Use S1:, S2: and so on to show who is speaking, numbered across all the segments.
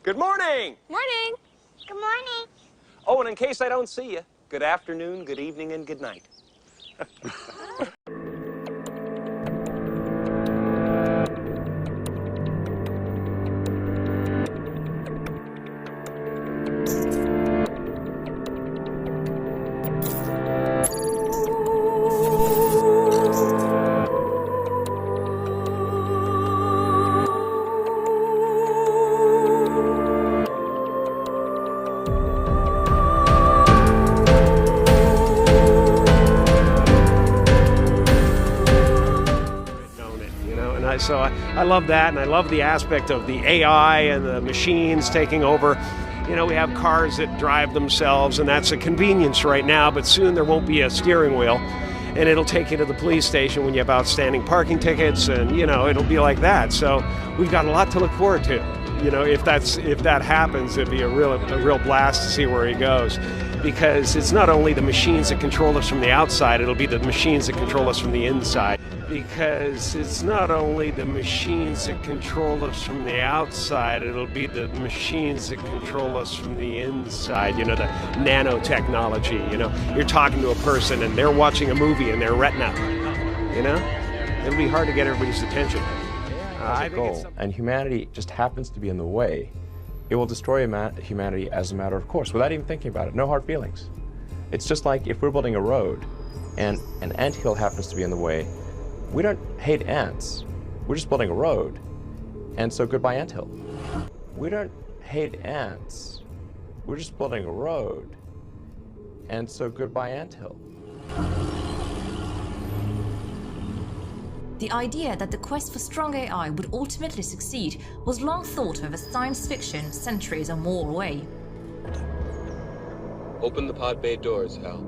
S1: Good morning.
S2: Morning.
S3: Good morning.
S1: Oh, and in case I don't see you, good afternoon, good evening, and good night. So I love that, and I love the aspect of the AI and the machines taking over. You know, we have cars that drive themselves, and that's a convenience right now, but soon there won't be a steering wheel, and it'll take you to the police station when you have outstanding parking tickets, and, you know, it'll be like that. So we've got a lot to look forward to. You know, if that happens, it'd be a real blast to see where he goes. Because it's not only the machines that control us from the outside, it'll be the machines that control us from the inside. Because it's not only the machines that control us from the outside, it'll be the machines that control us from the inside. You know, the nanotechnology. You know, you're talking to a person and they're watching a movie in their retina. You know, it'll be hard to get everybody's attention.
S4: As a goal, and humanity just happens to be in the way, it will destroy humanity as a matter of course, without even thinking about it. No hard feelings. It's just like if we're building a road and an anthill happens to be in the way, we don't hate ants. We're just building a road. And so goodbye anthill. We don't hate ants. We're just building a road. And so goodbye anthill.
S5: The idea that the quest for strong AI would ultimately succeed was long thought of as science fiction centuries or more away.
S6: Open the pod bay doors, Hal.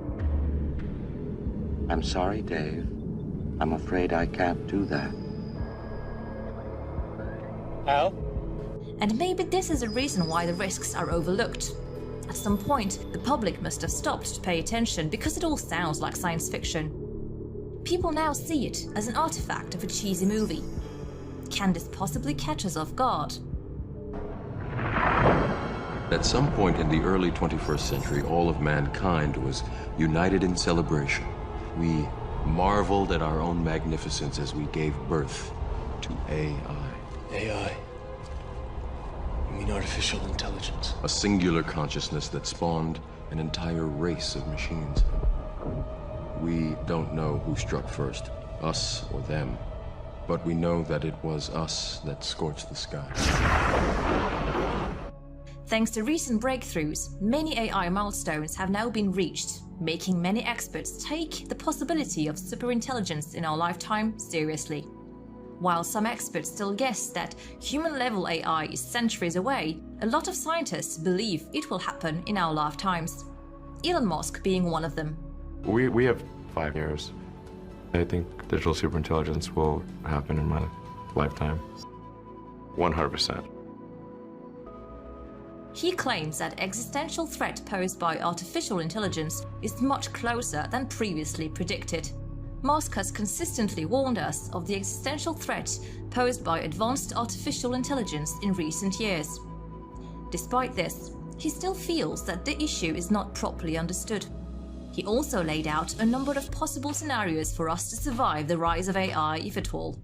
S7: I'm sorry, Dave. I'm afraid I can't do that.
S6: Hal?
S5: And maybe this is a reason why the risks are overlooked. At some point, the public must have stopped to pay attention because it all sounds like science fiction. People now see it as an artifact of a cheesy movie. Can this possibly catch us off guard?
S8: At some point in the early 21st century, all of mankind was united in celebration. We marveled at our own magnificence as we gave birth to AI.
S6: AI? You mean artificial intelligence?
S8: A singular consciousness that spawned an entire race of machines. We don't know who struck first, us or them, but we know that it was us that scorched the sky.
S5: Thanks to recent breakthroughs, many AI milestones have now been reached, making many experts take the possibility of superintelligence in our lifetime seriously. While some experts still guess that human-level AI is centuries away, a lot of scientists believe it will happen in our lifetimes. Elon Musk being one of them.
S4: We have 5 years. I think digital superintelligence will happen in my lifetime. 100%.
S5: He claims that existential threat posed by artificial intelligence is much closer than previously predicted. Musk has consistently warned us of the existential threat posed by advanced artificial intelligence in recent years. Despite this, he still feels that the issue is not properly understood. He also laid out a number of possible scenarios for us to survive the rise of AI, if at all.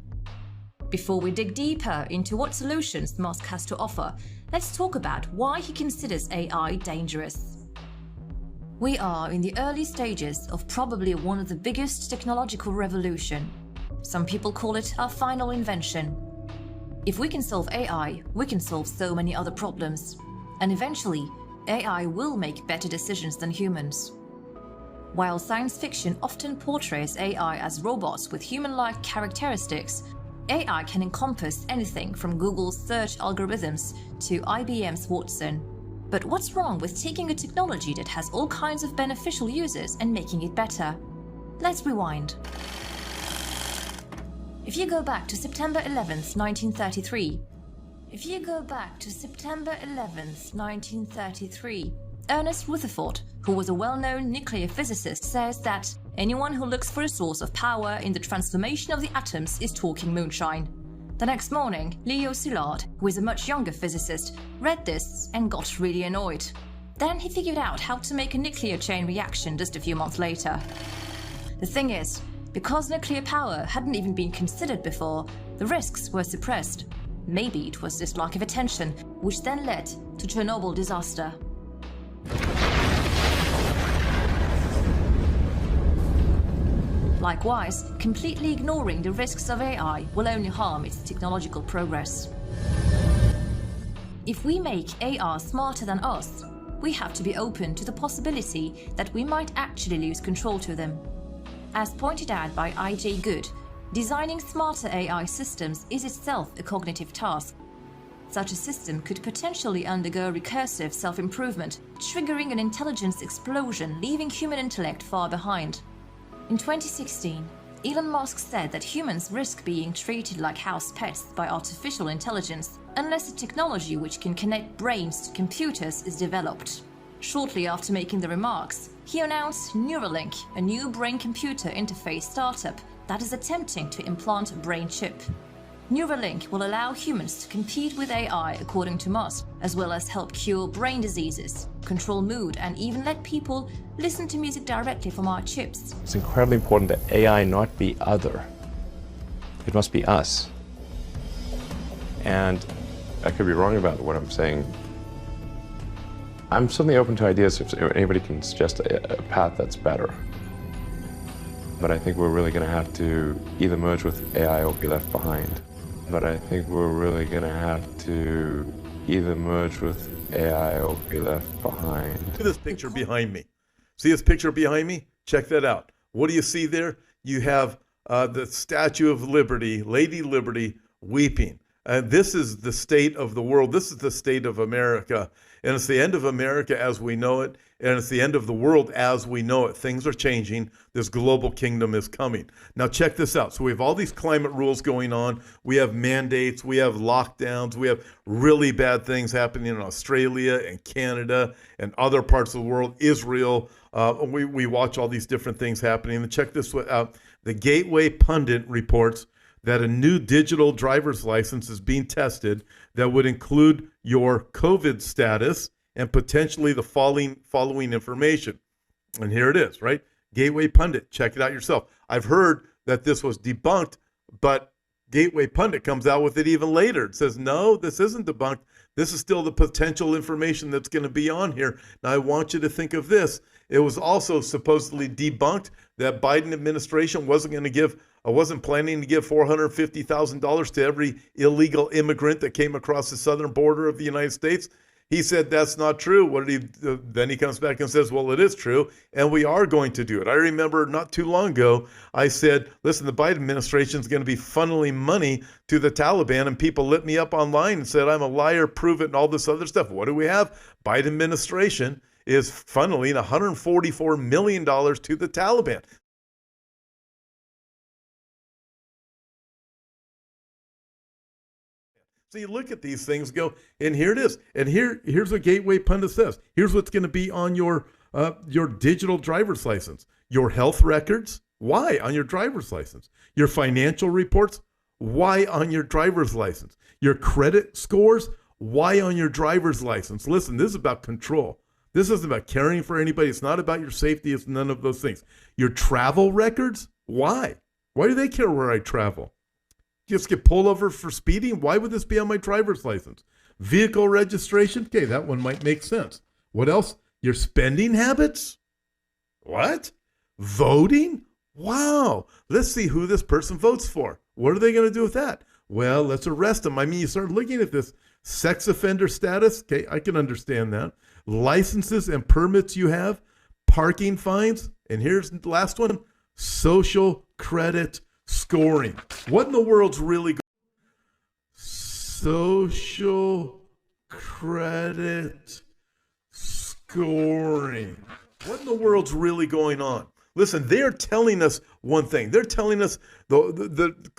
S5: Before we dig deeper into what solutions Musk has to offer, let's talk about why he considers AI dangerous. We are in the early stages of probably one of the biggest technological revolution. Some people call it our final invention. If we can solve AI, we can solve so many other problems. And eventually, AI will make better decisions than humans. While science fiction often portrays AI as robots with human-like characteristics, AI can encompass anything from Google's search algorithms to IBM's Watson. But what's wrong with taking a technology that has all kinds of beneficial uses and making it better? Let's rewind. If you go back to September 11th, 1933, Ernest Rutherford, who was a well-known nuclear physicist, says that anyone who looks for a source of power in the transformation of the atoms is talking moonshine. The next morning, Leo Szilard, who is a much younger physicist, read this and got really annoyed. Then he figured out how to make a nuclear chain reaction just a few months later. The thing is, because nuclear power hadn't even been considered before, the risks were suppressed. Maybe it was this lack of attention, which then led to Chernobyl disaster. Likewise, completely ignoring the risks of AI will only harm its technological progress. If we make AI smarter than us, we have to be open to the possibility that we might actually lose control to them. As pointed out by I.J. Good, designing smarter AI systems is itself a cognitive task. Such a system could potentially undergo recursive self-improvement, triggering an intelligence explosion, leaving human intellect far behind. In 2016, Elon Musk said that humans risk being treated like house pets by artificial intelligence unless a technology which can connect brains to computers is developed. Shortly after making the remarks, he announced Neuralink, a new brain-computer interface startup that is attempting to implant a brain chip. Neuralink will allow humans to compete with AI, according to Musk, as well as help cure brain diseases, control mood, and even let people listen to music directly from our chips.
S4: It's incredibly important that AI not be other. It must be us. And I could be wrong about what I'm saying. I'm certainly open to ideas if anybody can suggest a path that's better. But I think we're really going to have to either merge with AI or be left behind. But I think we're really going to have to either merge with AI or be left behind.
S2: Look at this picture behind me. See this picture behind me? Check that out. What do you see there? You have the Statue of Liberty, Lady Liberty, weeping. And this is the state of the world. This is the state of America. And it's the end of America as we know it. And it's the end of the world as we know it. Things are changing. This global kingdom is coming. Now check this out. So we have all these climate rules going on. We have mandates. We have lockdowns. We have really bad things happening in Australia and Canada and other parts of the world, Israel. We watch all these different things happening. And check this out. The Gateway Pundit reports that a new digital driver's license is being tested that would include your COVID status and potentially the following information. And here it is, right? Gateway Pundit, check it out yourself. I've heard that this was debunked, but Gateway Pundit comes out with it even later. It says, no, this isn't debunked. This is still the potential information that's going to be on here. Now, I want you to think of this. It was also supposedly debunked that Biden administration wasn't planning to give $450,000 to every illegal immigrant that came across the southern border of the United States. He said that's not true. Then he comes back and says, well, it is true, and we are going to do it. I remember not too long ago, I said, listen, the Biden administration is going to be funneling money to the Taliban, and people lit me up online and said I'm a liar, prove it, and all this other stuff. What do we have? Biden administration is funneling $144 million to the Taliban. So you look at these things, go, and here it is. And here's what Gateway Pundit says. Here's what's going to be on your digital driver's license. Your health records, why on your driver's license? Your financial reports, why on your driver's license? Your credit scores, why on your driver's license? Listen, this is about control. This isn't about caring for anybody. It's not about your safety. It's none of those things. Your travel records, why? Why do they care where I travel? Just get pulled over for speeding? Why would this be on my driver's license? Vehicle registration? Okay, that one might make sense. What else? Your spending habits? What? Voting? Wow. Let's see who this person votes for. What are they going to do with that? Well, let's arrest them. I mean, you start looking at this. Sex offender status? Okay, I can understand that. Licenses and permits you have. Parking fines. And here's the last one. Social credit scoring. What in the world's really going on? Social credit scoring. What in the world's really going on? Listen, they're telling us one thing. They're telling us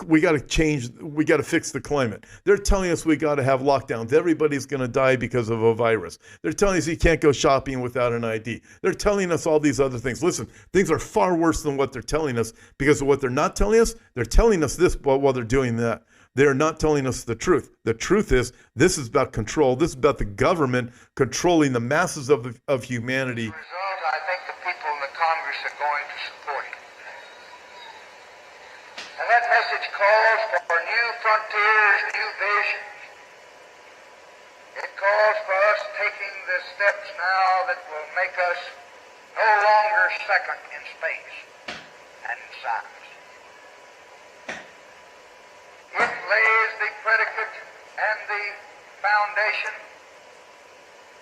S2: we got to change, we got to fix the climate. They're telling us we got to have lockdowns. Everybody's going to die because of a virus. They're telling us you can't go shopping without an ID. They're telling us all these other things. Listen, things are far worse than what they're telling us because of what they're not telling us. They're telling us this while they're doing that. They're not telling us the truth. The truth is, this is about control. This is about the government controlling the masses of humanity.
S3: As a result, I think the people in the Congress are going to support it. And that message calls for new frontiers, new visions. It calls for us taking the steps now that will make us no longer second in space and in science. It lays the predicate and the foundation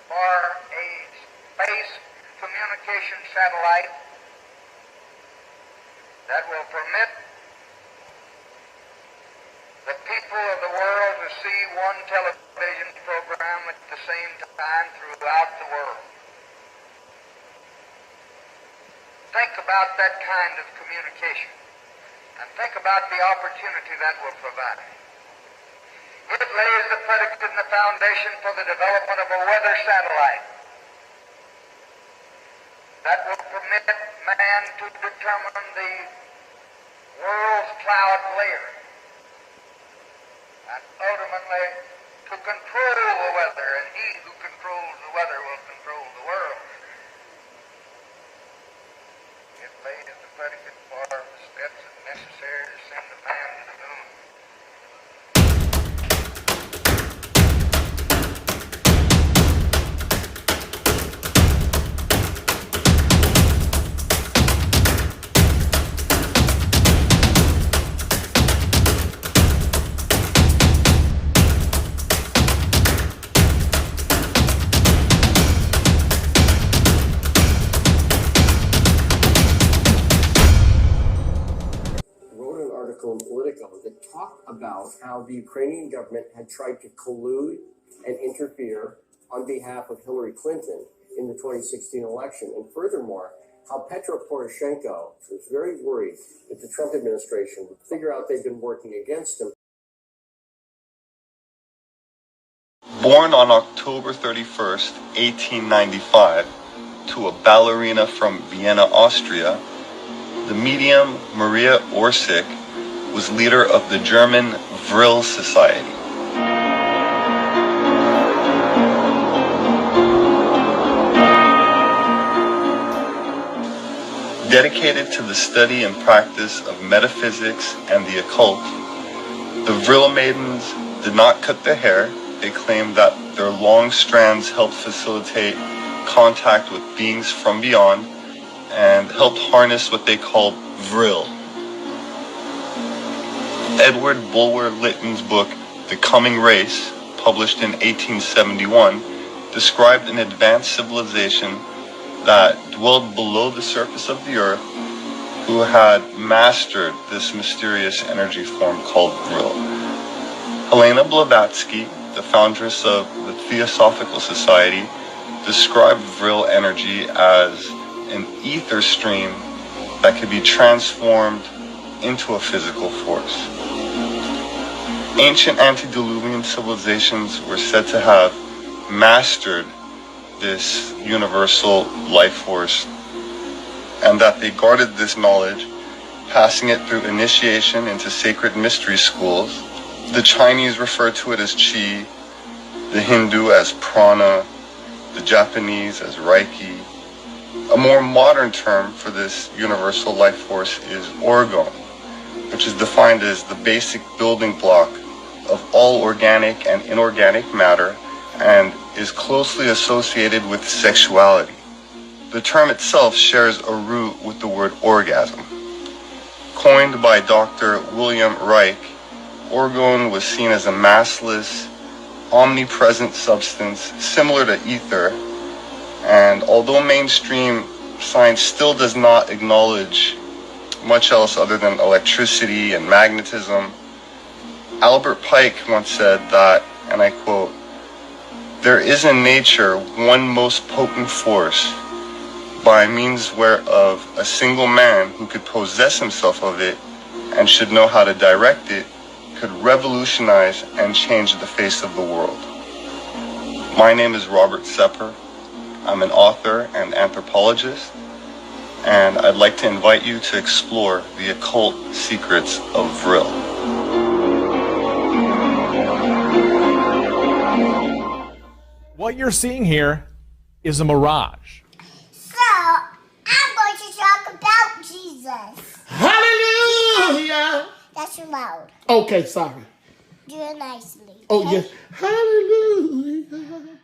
S3: for a space communication satellite that will permit the people of the world to see one television program at the same time throughout the world. Think about that kind of communication, and think about the opportunity that will provide. It lays the predicate and the foundation for the development of a weather satellite that will permit man to determine the world's cloud layer and ultimately to control the weather, and he who controls the weather will control the world. It lays the predicate for the steps necessary to send the man to the moon.
S9: In Politico that talked about how the Ukrainian government had tried to collude and interfere on behalf of Hillary Clinton in the 2016 election. And furthermore, how Petro Poroshenko was very worried that the Trump administration would figure out they'd been working against him.
S10: Born on October 31st, 1895, to a ballerina from Vienna, Austria, the medium Maria Orsic was leader of the German Vrill Society. Dedicated to the study and practice of metaphysics and the occult, the Vrill maidens did not cut their hair. They claimed that their long strands helped facilitate contact with beings from beyond and helped harness what they called Vrill. Edward Bulwer Lytton's book, The Coming Race, published in 1871, described an advanced civilization that dwelled below the surface of the earth who had mastered this mysterious energy form called Vrill. Helena Blavatsky, the foundress of the Theosophical Society, described Vrill energy as an ether stream that could be transformed into a physical force. Ancient antediluvian civilizations were said to have mastered this universal life force, and that they guarded this knowledge, passing it through initiation into sacred mystery schools. The Chinese refer to it as Qi, the Hindu as prana, the Japanese as Reiki. A more modern term for this universal life force is Orgone, which is defined as the basic building block of all organic and inorganic matter and is closely associated with sexuality. The term itself shares a root with the word orgasm. Coined by Dr. William Reich, Orgone was seen as a massless, omnipresent substance similar to ether, and although mainstream science still does not acknowledge much else other than electricity and magnetism, Albert Pike once said that, and I quote, "There is in nature one most potent force, by means whereof a single man who could possess himself of it and should know how to direct it could revolutionize and change the face of the world." My name is Robert Sepper. I'm an author and anthropologist, and I'd like to invite you to explore the occult secrets of Vrill.
S11: What you're seeing here is a mirage.
S12: So, I'm going to talk about Jesus.
S13: Hallelujah.
S12: That's loud.
S13: Okay, sorry.
S12: Do it nicely.
S13: Oh, yes. Hallelujah.